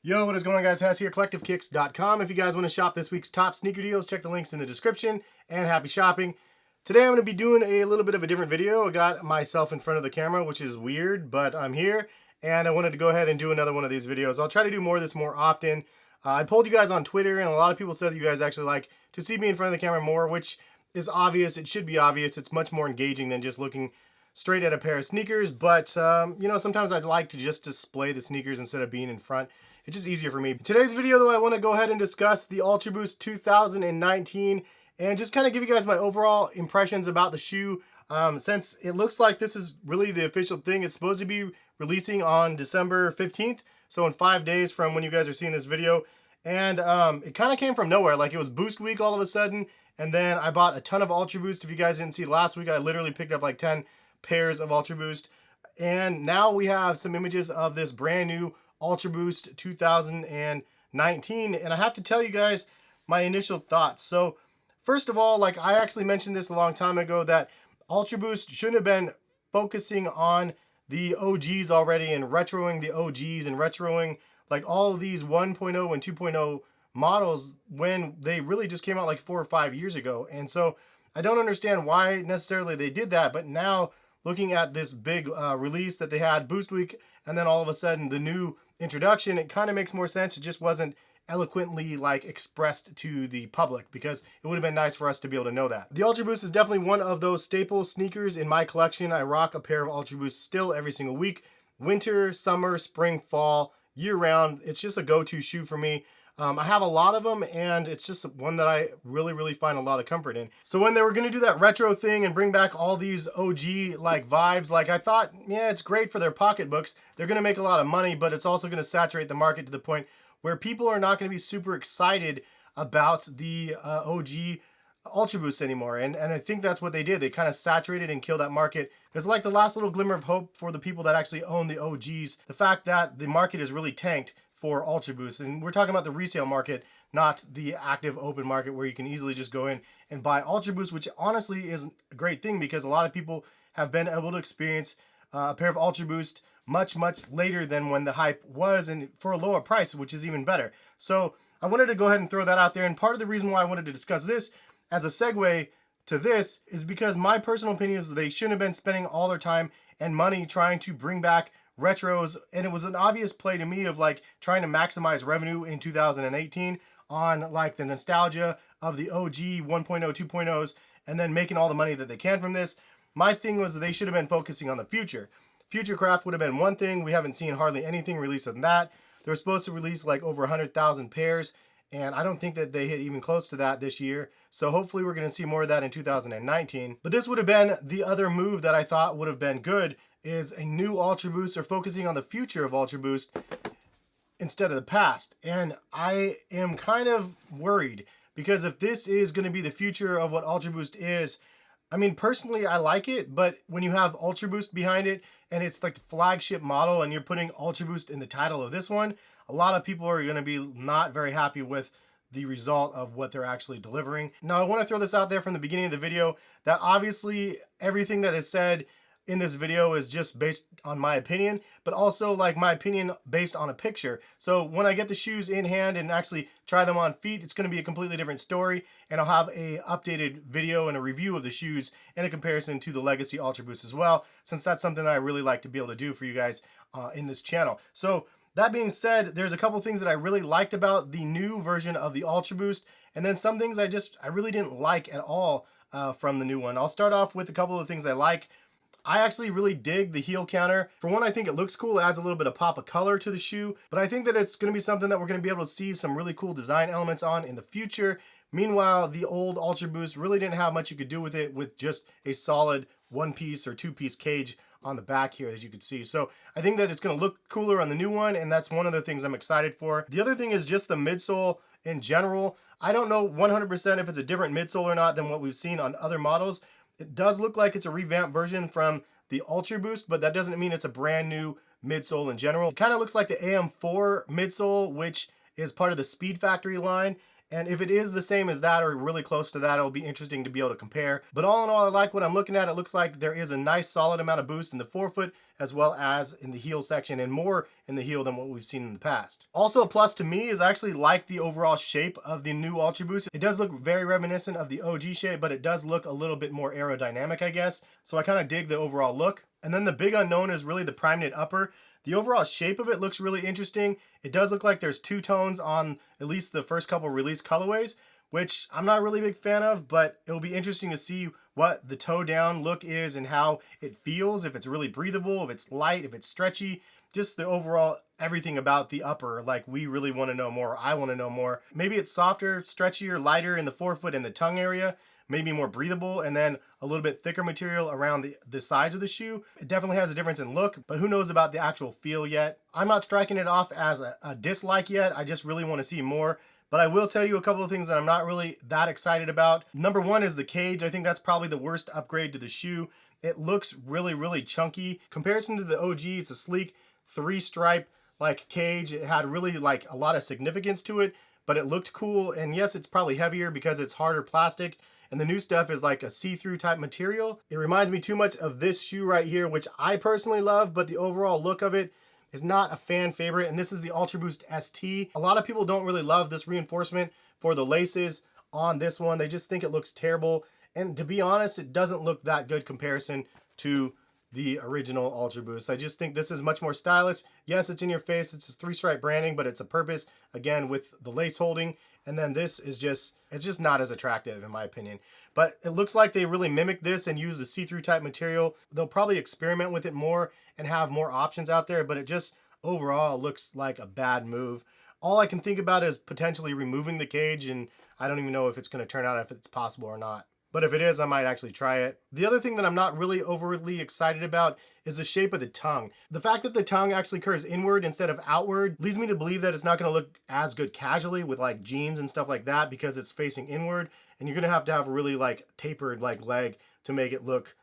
Yo, what is going on, guys? Hess here, CollectiveKicks.com. If you guys want to shop this week's top sneaker deals, check the links in the description, and happy shopping. Today I'm going to be doing a little bit of a different video. I got myself in front of the camera, which is weird, but I'm here, and I wanted to go ahead and do another one of these videos. I'll try to do more of this more often. I polled you guys on Twitter, and a lot of people said that you guys actually like to see me in front of the camera more, which is obvious. It should be obvious. It's much more engaging than just looking straight at a pair of sneakers, but you know, sometimes I'd like to just display the sneakers instead of being in front. It's just easier for me. In today's video, though, I want to go ahead and discuss the Ultra Boost 2019 and just kind of give you guys my overall impressions about the shoe. Since it looks like this is really the official thing, it's supposed to be releasing on December 15th, so in 5 days from when you guys are seeing this video. And it kind of came from nowhere. Like, it was Boost Week all of a sudden, and then I bought a ton of Ultra Boost. If you guys didn't see last week, I literally picked up like 10 pairs of Ultra Boost. And now we have some images of this brand new Ultra Boost 2019, and I have to tell you guys my initial thoughts. So first of all, like, I actually mentioned this a long time ago, that Ultra Boost shouldn't have been focusing on the OGs already and retroing the OGs and retroing like all of these 1.0 and 2.0 models when they really just came out like 4 or 5 years ago. And so I don't understand why necessarily they did that, but now looking at this big release that they had, Boost Week, and then all of a sudden the new introduction, it kind of makes more sense. It just wasn't eloquently like expressed to the public, because it would have been nice for us to be able to know that. The Ultra Boost is definitely one of those staple sneakers in my collection. I rock a pair of Ultra Boosts still every single week. Winter, summer, spring, fall, year round. It's just a go-to shoe for me. I have a lot of them, and it's just one that I really find a lot of comfort in. So when they were going to do that retro thing and bring back all these OG like vibes, like, I thought, yeah, it's great for their pocketbooks. They're going to make a lot of money, but it's also going to saturate the market to the point where people are not going to be super excited about the OG Ultra Boost anymore. And I think that's what they did. They kind of saturated and killed that market. It's like the last little glimmer of hope for the people that actually own the OGs. The fact that the market is really tanked for Ultra Boost, and we're talking about the resale market, not the active open market where you can easily just go in and buy Ultra Boost, which honestly is a great thing because a lot of people have been able to experience a pair of Ultra Boost much later than when the hype was, and for a lower price, which is even better. So I wanted to go ahead and throw that out there, and part of the reason why I wanted to discuss this as a segue to this is because my personal opinion is they shouldn't have been spending all their time and money trying to bring back retros, and it was an obvious play to me of like trying to maximize revenue in 2018 on like the nostalgia of the OG 1.0, 2.0s, and then making all the money that they can from this. My thing was that they should have been focusing on the future. Futurecraft would have been one thing. We haven't seen hardly anything released on that. They were supposed to release like over 100,000 pairs, and I don't think that they hit even close to that this year. So hopefully we're going to see more of that in 2019. But this would have been the other move that I thought would have been good, is a new Ultra Boost, or focusing on the future of Ultra Boost instead of the past. And I am kind of worried, because if this is going to be the future of what Ultra Boost is, I mean, personally, I like it, but when you have Ultra Boost behind it, and it's like the flagship model, and you're putting Ultra Boost in the title of this one, a lot of people are going to be not very happy with the result of what they're actually delivering. Now, I want to throw this out there from the beginning of the video, that obviously everything that is said in this video is just based on my opinion, but also like my opinion based on a picture. So when I get the shoes in hand and actually try them on feet, it's going to be a completely different story, and I'll have a updated video and a review of the shoes and a comparison to the Legacy Ultra Boost as well, since that's something that I really like to be able to do for you guys in this channel. So that being said, there's a couple things that I really liked about the new version of the Ultra Boost, and then some things I really didn't like at all from the new one. I'll start off with a couple of things I like. I actually really dig the heel counter. For one, I think it looks cool. It adds a little bit of pop of color to the shoe, but I think that it's going to be something that we're going to be able to see some really cool design elements on in the future. Meanwhile, the old Ultra Boost really didn't have much you could do with it, with just a solid one-piece or two-piece cage on the back here, as you can see. So I think that it's going to look cooler on the new one, and that's one of the things I'm excited for. The other thing is just the midsole in general. I don't know 100% if it's a different midsole or not than what we've seen on other models. It does look like it's a revamped version from the Ultra Boost, but that doesn't mean it's a brand new midsole in general. It kind of looks like the AM4 midsole, which is part of the Speed Factory line, And if it is the same as that or really close to that, it'll be interesting to be able to compare. But all in all, I like what I'm looking at. It looks like there is a nice solid amount of boost in the forefoot as well as in the heel section, and more in the heel than what we've seen in the past. Also a plus to me is I actually like the overall shape of the new Ultra Boost. It does look very reminiscent of the OG shape, but it does look a little bit more aerodynamic, I guess. So I kind of dig the overall look. And then the big unknown is really the prime knit upper. The overall shape of it looks really interesting. It does look like there's two tones on at least the first couple release colorways, which I'm not really a big fan of, but it'll be interesting to see what the toe down look is and how it feels, if it's really breathable, if it's light, if it's stretchy, just the overall everything about the upper. Like, we really want to know more. I want to know more. Maybe it's softer, stretchier, lighter in the forefoot and the tongue area, maybe more breathable, and then a little bit thicker material around the sides of the shoe. It definitely has a difference in look, but who knows about the actual feel yet. I'm not striking it off as a dislike yet. I just really want to see more. But I will tell you a couple of things that I'm not really that excited about. Number one is the cage. I think that's probably the worst upgrade to the shoe. It looks really, really chunky. Comparison to the OG, it's a sleek 3-stripe like cage. It had really like a lot of significance to it, but it looked cool. And yes, it's probably heavier because it's harder plastic. And the new stuff is like a see-through type material. It reminds me too much of this shoe right here, which I personally love, but the overall look of it is not a fan favorite. And this is the Ultra Boost ST. A lot of people don't really love this reinforcement for the laces on this one. They just think it looks terrible. And to be honest, it doesn't look that good comparison to the original Ultra Boost. I just think this is much more stylish. Yes, it's in your face. It's a 3-stripe branding, but it's a purpose, again, with the lace holding. And then this is just, it's just not as attractive in my opinion. But it looks like they really mimic this and use the see-through type material. They'll probably experiment with it more and have more options out there, but it just overall looks like a bad move. All I can think about is potentially removing the cage, and I don't even know if it's going to turn out, if it's possible or not. But if it is, I might actually try it. The other thing that I'm not really overly excited about is the shape of the tongue. The fact that the tongue actually curves inward instead of outward leads me to believe that it's not going to look as good casually with like jeans and stuff like that, because it's facing inward, and you're going to have a really like tapered like leg to make it look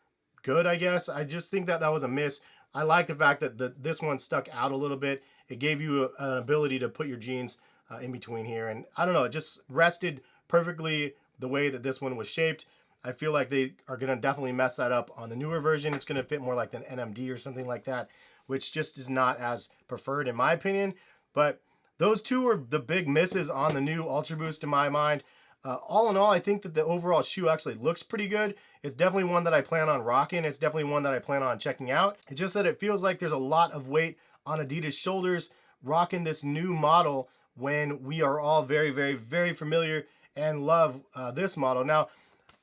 good, I guess. I just think that that was a miss. I like the fact that this one stuck out a little bit. It gave you an ability to put your jeans in between here, and I don't know, it just rested perfectly the way that this one was shaped. I feel like they are going to definitely mess that up on the newer version. It's going to fit more like an NMD or something like that, which just is not as preferred in my opinion. But those two are the big misses on the new Ultra Boost in my mind. All in all, I think that the overall shoe actually looks pretty good. It's definitely one that I plan on rocking. It's definitely one that I plan on checking out. It's just that it feels like there's a lot of weight on Adidas' shoulders rocking this new model when we are all very, very, very familiar and love this model. Now,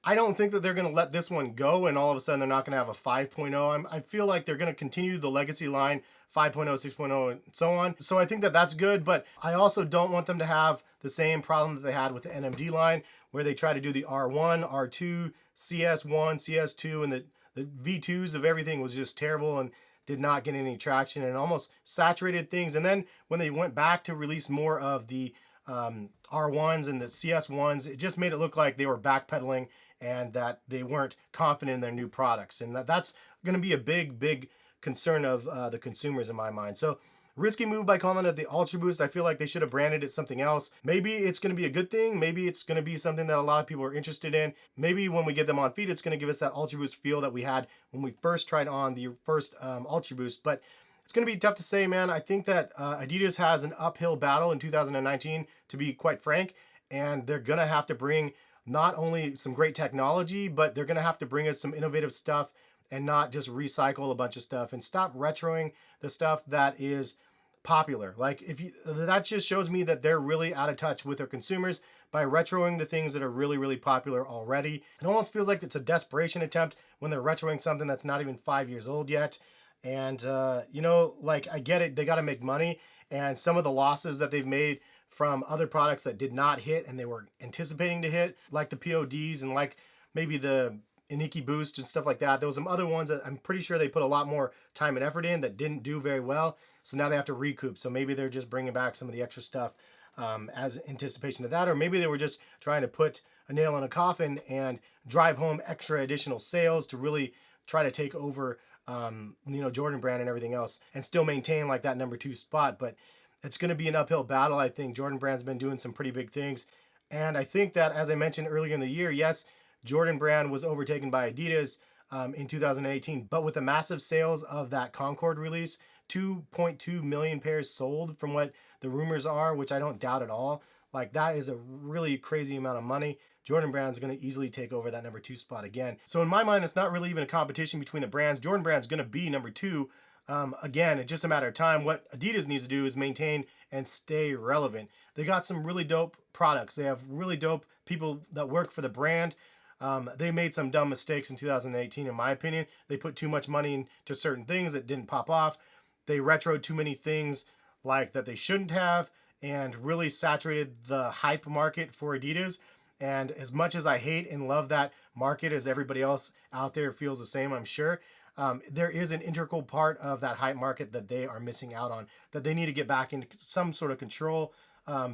I don't think that they're going to let this one go and all of a sudden they're not going to have a 5.0. I feel like they're going to continue the legacy line, 5.0, 6.0, and so on. So I think that that's good, but I also don't want them to have the same problem that they had with the NMD line, where they try to do the R1, R2, CS1, CS2, and the V2s of everything was just terrible and did not get any traction and almost saturated things. And then when they went back to release more of the R1s and the CS1s, it just made it look like they were backpedaling and that they weren't confident in their new products. And that's going to be a big, big concern of the consumers in my mind. So risky move by calling it the Ultra Boost. I feel like they should have branded it something else. Maybe it's going to be a good thing. Maybe it's going to be something that a lot of people are interested in. Maybe when we get them on feet, it's going to give us that Ultra Boost feel that we had when we first tried on the first Ultra Boost. But it's going to be tough to say, man. I think that Adidas has an uphill battle in 2019, to be quite frank. And they're going to have to bring not only some great technology, but they're going to have to bring us some innovative stuff and not just recycle a bunch of stuff and stop retroing the stuff that is popular. Like, that just shows me that they're really out of touch with their consumers by retroing the things that are really, really popular already. It almost feels like it's a desperation attempt when they're retroing something that's not even 5 years old yet. And, you know, like, I get it. They got to make money. And some of the losses that they've made from other products that did not hit and they were anticipating to hit, like the PODs and like maybe the Iniki Boost and stuff like that. There was some other ones that I'm pretty sure they put a lot more time and effort in that didn't do very well. So now they have to recoup. So maybe they're just bringing back some of the extra stuff as anticipation of that. Or maybe they were just trying to put a nail in a coffin and drive home extra additional sales to really try to take over, you know, Jordan Brand and everything else and still maintain like that #2 spot. But it's going to be an uphill battle. I think Jordan Brand's been doing some pretty big things. And I think that, as I mentioned earlier in the year, yes, Jordan brand was overtaken by Adidas in 2018, but with the massive sales of that Concord release, 2.2 million pairs sold from what the rumors are, which I don't doubt at all. Like, that is a really crazy amount of money. Jordan brand's going to easily take over that number 2 spot again. So in my mind, it's not really even a competition between the brands. Jordan brand's going to be number 2. Again, it's just a matter of time. What Adidas needs to do is maintain and stay relevant. They got some really dope products. They have really dope people that work for the brand. They made some dumb mistakes in 2018, in my opinion. They put too much money into certain things that didn't pop off. They retroed too many things like that they shouldn't have, and really saturated the hype market for Adidas. And as much as I hate and love that market, as everybody else out there feels the same, I'm sure, there is an integral part of that hype market that they are missing out on, that they need to get back into some sort of control,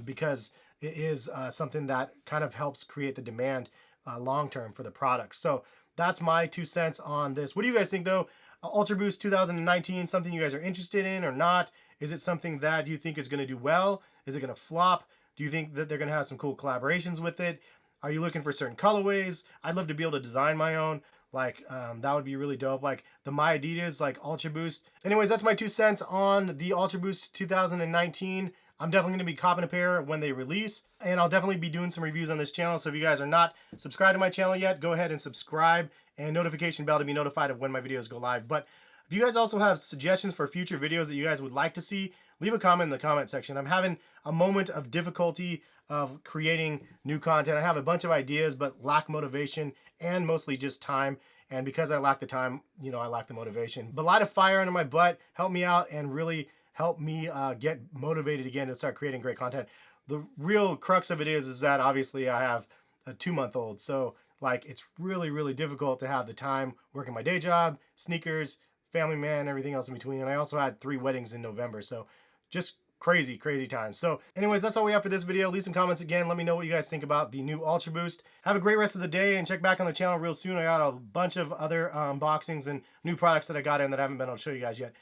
because it is something that kind of helps create the demand long term for the product. So that's my 2 cents on this. What do you guys think, though? Ultra Boost 2019, something you guys are interested in or not? Is it something that you think is going to do well? Is it going to flop? Do you think that they're going to have some cool collaborations with it? Are you looking for certain colorways? I'd love to be able to design my own. Like, that would be really dope. Like the My Adidas, like Ultra Boost. Anyways, that's my 2 cents on the Ultra Boost 2019. I'm definitely going to be copping a pair when they release, and I'll definitely be doing some reviews on this channel. So if you guys are not subscribed to my channel yet, go ahead and subscribe, and notification bell to be notified of when my videos go live. But if you guys also have suggestions for future videos that you guys would like to see, leave a comment in the comment section. I'm having a moment of difficulty of creating new content. I have a bunch of ideas, but lack motivation and mostly just time. And because I lack the time, you know, I lack the motivation. But light a fire under my butt, help me out, and really help me get motivated again to start creating great content. The real crux of it is that obviously I have a 2-month-old. So like, it's really, really difficult to have the time working my day job, sneakers, family man, everything else in between. And I also had 3 weddings in November. So just crazy, crazy times. So anyways, that's all we have for this video. Leave some comments again. Let me know what you guys think about the new Ultra Boost. Have a great rest of the day, and check back on the channel real soon. I got a bunch of other unboxings and new products that I got in that I haven't been able to show you guys yet.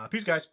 Peace, guys.